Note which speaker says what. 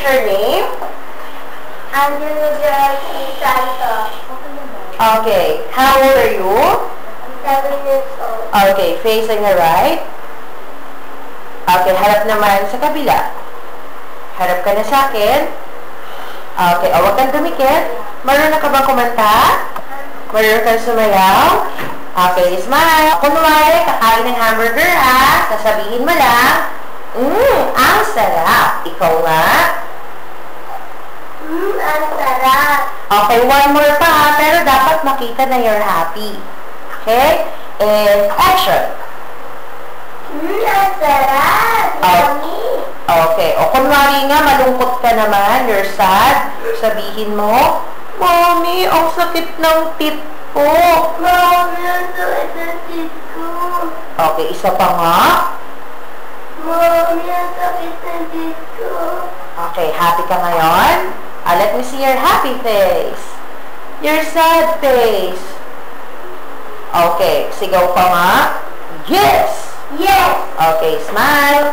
Speaker 1: your name?
Speaker 2: Angelo Geraldine Santos.
Speaker 1: Okay. How old are you?
Speaker 2: I'm 7 years old.
Speaker 1: Okay. Facing the right. Okay. Harap naman sa kabila. Harap ka na sa akin. Okay. O, huwag kang dumikit. Marunong ka bang kumanta? Marunong kang sumayaw? Okay. Smile. Kunwari, kakain ng hamburger ha. Sasabihin mo lang, ang sarap. Ikaw nga.
Speaker 2: Ang sarap.
Speaker 1: Okay, one more pa ha, pero dapat makita na you're happy. Okay? And action.
Speaker 2: Ang sarap. Yummy.
Speaker 1: Okay. O kunwari nga, malungkot ka naman, you're sad, sabihin mo, Mommy, ang sakit ng tit ko.
Speaker 2: Mommy, ang sakit ng tit ko.
Speaker 1: Okay, isa pa nga.
Speaker 2: Mommy, ang sakit ng tit ko.
Speaker 1: Okay, happy ka ngayon? Let me see your happy face. Your sad face. Okay, sigaw pa nga. Yes!
Speaker 2: Yes!
Speaker 1: Okay, smile.